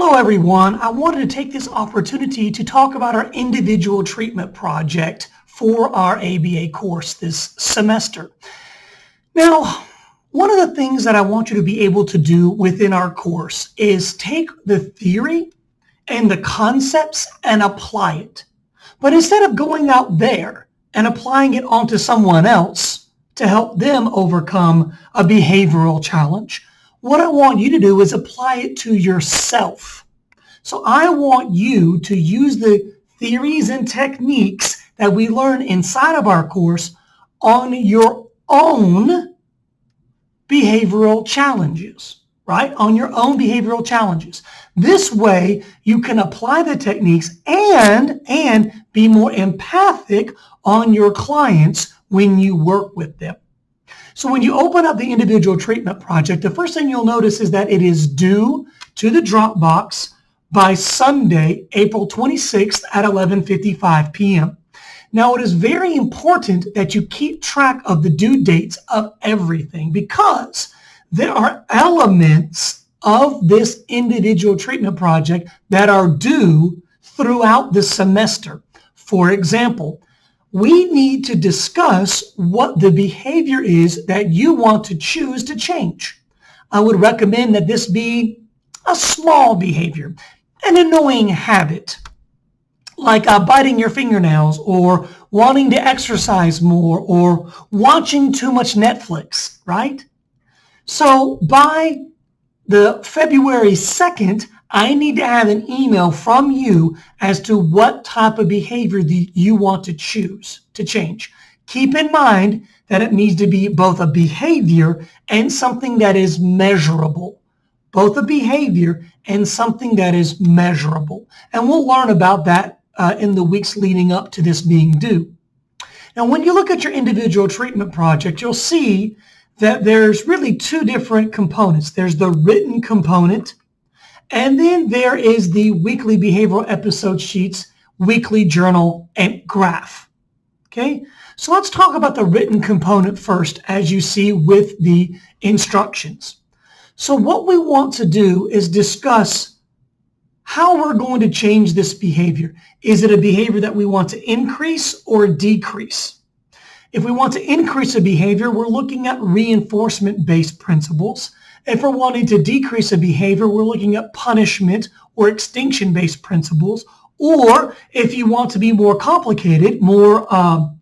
Hello everyone. I wanted to take this opportunity to talk about our individual treatment project for our ABA course this semester. Now, one of the things that I want you to be able to do within our course is take the theory and the concepts and apply it. But instead of going out there and applying it onto someone else to help them overcome a behavioral challenge, what I want you to do is apply it to yourself. So I want you to use the theories and techniques that we learn inside of our course on your own behavioral challenges, right? On your own behavioral challenges. This way you can apply the techniques and be more empathic on your clients when you work with them. So when you open up the individual treatment project, the first thing you'll notice is that it is due to the Dropbox by Sunday, April 26th at 11:55 p.m. Now, it is very important that you keep track of the due dates of everything because there are elements of this individual treatment project that are due throughout the semester. For example, we need to discuss what the behavior is that you want to choose to change. I would recommend that this be a small behavior, an annoying habit, like biting your fingernails or wanting to exercise more or watching too much Netflix, right? So by the February 2nd, I need to have an email from you as to what type of behavior you want to choose to change. Keep in mind that it needs to be both a behavior and something that is measurable. Both a behavior and something that is measurable. And we'll learn about that in the weeks leading up to this being due. Now, when you look at your individual treatment project, you'll see that there's really two different components. There's the written component, and then there is the weekly behavioral episode sheets, weekly journal, and graph. Okay, so let's talk about the written component first, as you see with the instructions. So what we want to do is discuss how we're going to change this behavior. Is it a behavior that we want to increase or decrease? If we want to increase a behavior, we're looking at reinforcement-based principles. If we're wanting to decrease a behavior, we're looking at punishment or extinction-based principles. Or if you want to be more complicated, more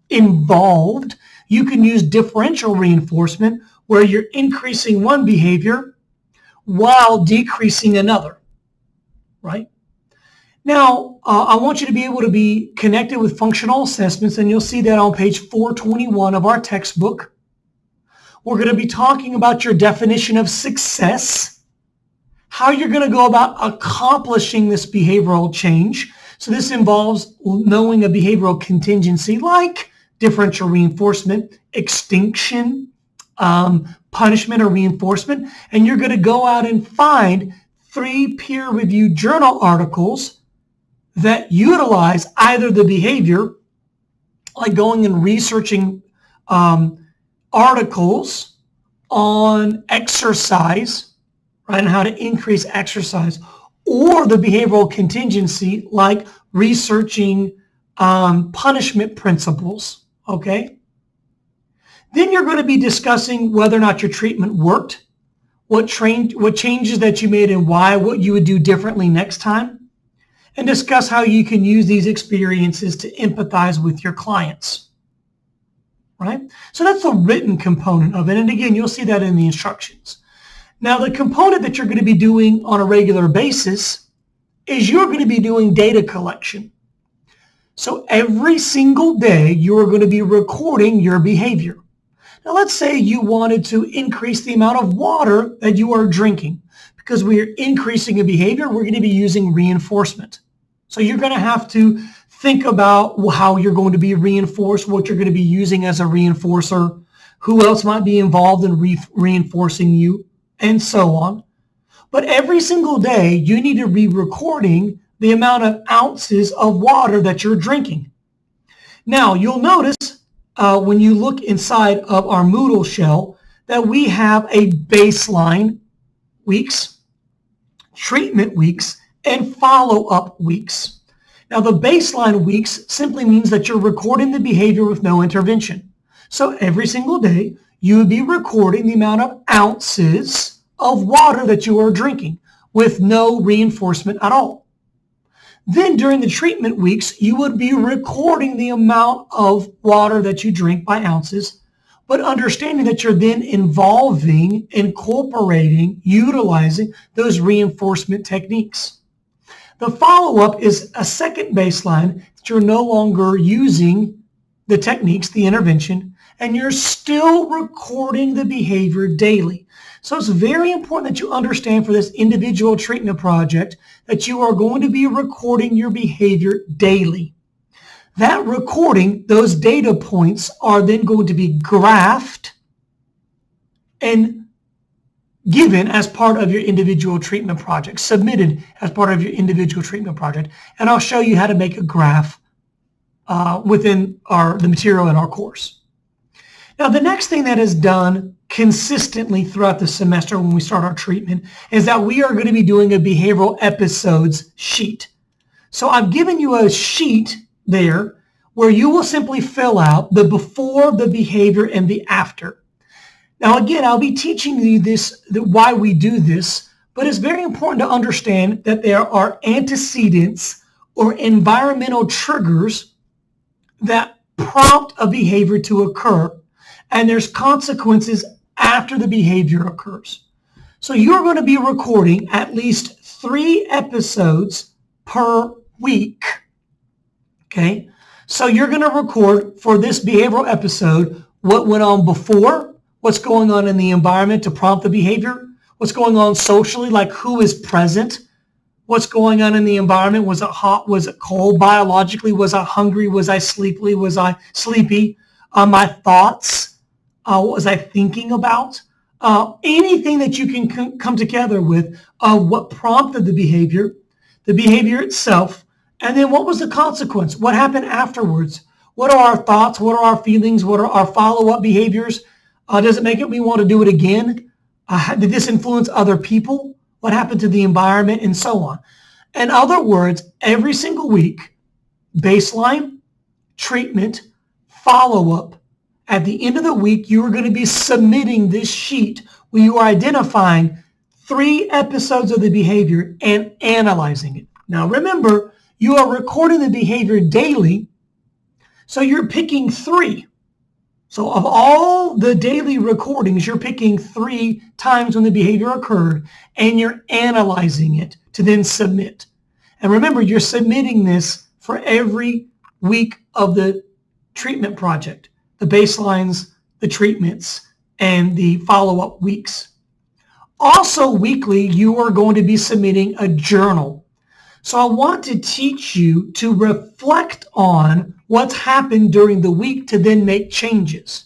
involved, you can use differential reinforcement, where you're increasing one behavior while decreasing another, right? Now, I want you to be able to be connected with functional assessments, and you'll see that on page 421 of our textbook. We're going to be talking about your definition of success, how you're going to go about accomplishing this behavioral change. So this involves knowing a behavioral contingency like differential reinforcement, extinction, punishment or reinforcement, and you're going to go out and find 3 peer-reviewed journal articles that utilize either the behavior, like going and researching articles on exercise, right, and how to increase exercise, or the behavioral contingency, like researching punishment principles, okay? Then you're going to be discussing whether or not your treatment worked, what changes that you made and why, what you would do differently next time, and discuss how you can use these experiences to empathize with your clients, right? So that's the written component of it. And again, you'll see that in the instructions. Now, the component that you're going to be doing on a regular basis is you're going to be doing data collection. So every single day, you are going to be recording your behavior. Now, let's say you wanted to increase the amount of water that you are drinking. Because we're increasing a behavior, we're going to be using reinforcement. So you're going to have to think about how you're going to be reinforced, what you're going to be using as a reinforcer, who else might be involved in reinforcing you, and so on. But every single day, you need to be recording the amount of ounces of water that you're drinking. Now, you'll notice when you look inside of our Moodle shell that we have a baseline weeks, treatment weeks, and follow-up weeks. Now, the baseline weeks simply means that you're recording the behavior with no intervention. So every single day, you would be recording the amount of ounces of water that you are drinking with no reinforcement at all. Then during the treatment weeks, you would be recording the amount of water that you drink by ounces, but understanding that you're then incorporating, utilizing those reinforcement techniques. The follow-up is a second baseline that you're no longer using the techniques, the intervention, and you're still recording the behavior daily. So it's very important that you understand for this individual treatment project that you are going to be recording your behavior daily. That recording, those data points are then going to be graphed and given as part of your individual treatment project, submitted as part of your individual treatment project. And I'll show you how to make a graph within the material in our course. Now, the next thing that is done consistently throughout the semester when we start our treatment is that we are going to be doing a behavioral episodes sheet. So I've given you a sheet there where you will simply fill out the before, the behavior, and the after. Now, again, I'll be teaching you why we do this, but it's very important to understand that there are antecedents or environmental triggers that prompt a behavior to occur, and there's consequences after the behavior occurs. So you're going to be recording at least 3 episodes per week. Okay? So you're going to record for this behavioral episode what went on before, what's going on in the environment to prompt the behavior, what's going on socially, like who is present, what's going on in the environment, was it hot, was it cold, biologically, was I hungry, was I sleepy, my thoughts, what was I thinking about, anything that you can come together with what prompted the behavior itself, and then what was the consequence, what happened afterwards, what are our thoughts, what are our feelings, what are our follow-up behaviors, does it make me want to do it again, did this influence other people, what happened to the environment, and so on. In other words, every single week, baseline, treatment, follow-up. At the end of the week, you are going to be submitting this sheet where you are identifying 3 episodes of the behavior and analyzing it. Now remember, you are recording the behavior daily, so you're picking 3. So of all the daily recordings, you're picking 3 times when the behavior occurred, and you're analyzing it to then submit. And remember, you're submitting this for every week of the treatment project, the baselines, the treatments, and the follow-up weeks. Also weekly, you are going to be submitting a journal. So I want to teach you to reflect on what's happened during the week to then make changes.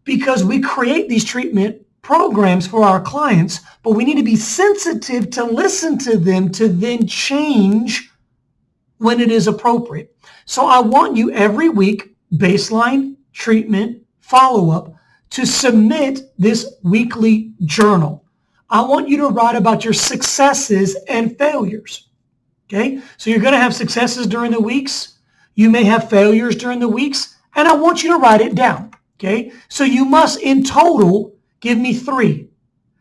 Because we create these treatment programs for our clients, but we need to be sensitive to listen to them to then change when it is appropriate. So I want you every week, baseline, treatment, follow-up, to submit this weekly journal. I want you to write about your successes and failures. Okay, so you're going to have successes during the weeks. You may have failures during the weeks, and I want you to write it down. Okay, so you must in total give me 3.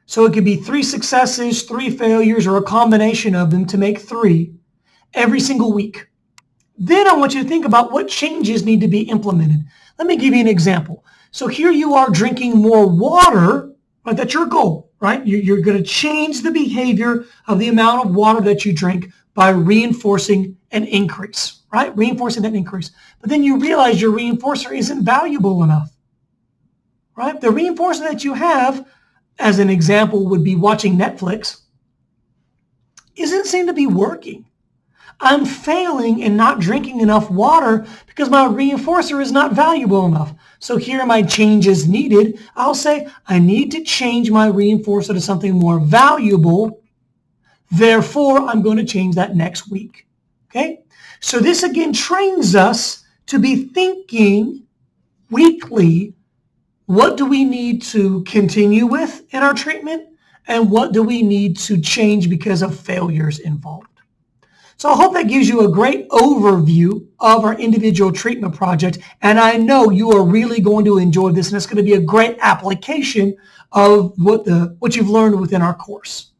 So it could be 3 successes, 3 failures, or a combination of them to make 3 every single week. Then I want you to think about what changes need to be implemented. Let me give you an example. So here you are drinking more water, right? That's your goal, right? You're going to change the behavior of the amount of water that you drink by reinforcing an increase, right? Reinforcing that increase. But then you realize your reinforcer isn't valuable enough, right? The reinforcer that you have, as an example, would be watching Netflix, isn't seem to be working. I'm failing in not drinking enough water because my reinforcer is not valuable enough. So here are my changes needed. I'll say, I need to change my reinforcer to something more valuable. Therefore, I'm going to change that next week. Okay? So this again trains us to be thinking weekly, what do we need to continue with in our treatment, and what do we need to change because of failures involved? So I hope that gives you a great overview of our individual treatment project, and I know you are really going to enjoy this, and it's going to be a great application of what you've learned within our course.